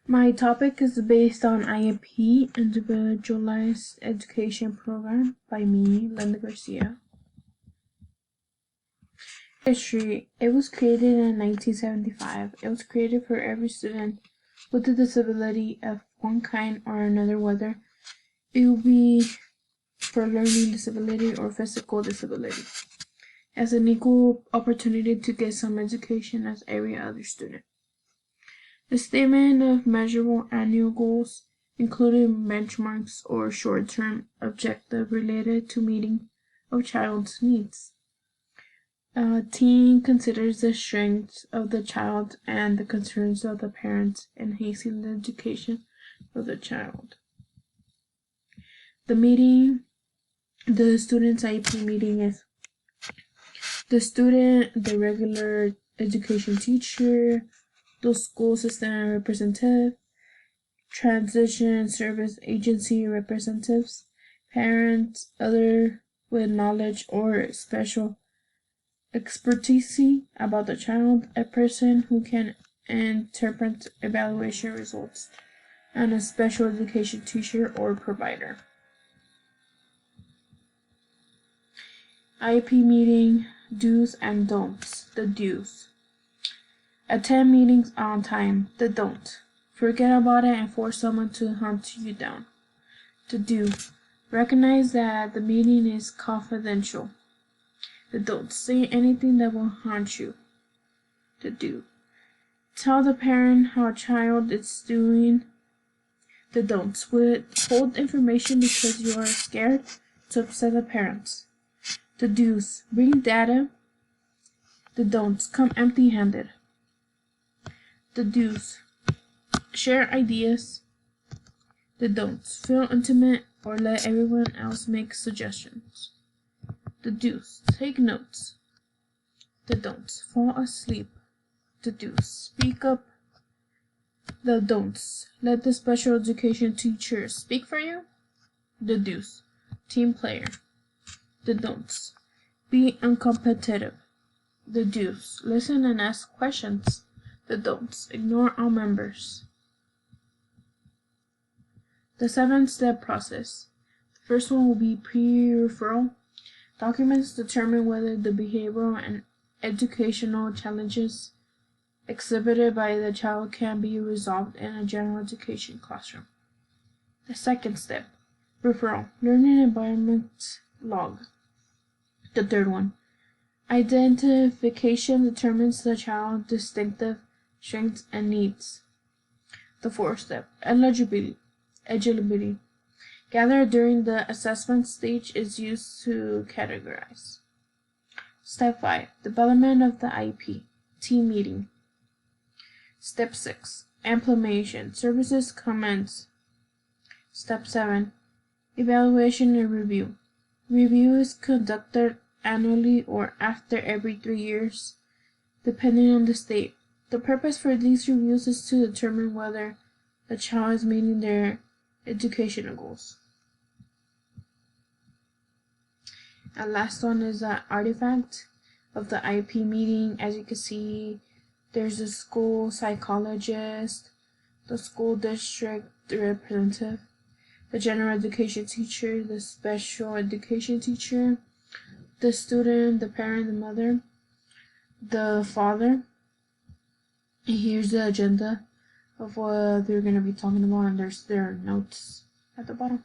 My topic is based on Iep, Individualized Education Program by me, Linda Garcia. History. It was created in 1975. It was created for every student with a disability of one kind or another, whether it will be for learning disability or physical disability, as an equal opportunity to get some education as every other student. The statement of measurable annual goals included benchmarks or short-term objectives related to meeting of child's needs. Team considers the strengths of the child and the concerns of the parents, enhancing the education of the child. The student's Iep meeting is the student, the regular education teacher, the school system representative, transition service agency representatives, parents, other with knowledge or special expertise about the child, a person who can interpret evaluation results, and a special education teacher or provider. Iep meeting, do's and don'ts. The do's: attend meetings on time. The don't: forget about it and force someone to hunt you down. The do: recognize that the meeting is confidential. The don't: say anything that will haunt you. The do: tell the parent how child is doing. The don'ts: withhold information because you are scared to upset the parents. The do's: bring data. The don'ts: come empty-handed. The do's: share ideas. The don'ts: feel intimate or let everyone else make suggestions. The do's: take notes. The don'ts: fall asleep. The do's: speak up. The don'ts: let the special education teacher speak for you. The do's: team player. The don'ts: be uncompetitive. The do's: listen and ask questions. The don'ts: ignore all members. The 7-step process. The first one will be pre-referral. Documents determine whether the behavioral and educational challenges exhibited by the child can be resolved in a general education classroom. The second step, referral. Learning environment log. The third one, identification determines the child's distinctive strengths and needs. The fourth step, eligibility. Gathered during the assessment stage is used to categorize. Step 5, development of the Iep, team meeting. Step 6, implementation, services commence. Step 7, evaluation and review. Review is conducted annually or after every 3 years, depending on the state. The purpose for these reviews is to determine whether the child is meeting their educational goals. And last one is the artifact of the Iep meeting. As you can see, there's the school psychologist, the school district representative, the general education teacher, the special education teacher, the student, the parent, the mother, the father. And here's the agenda of what they're going to be talking about, and there's their notes at the bottom.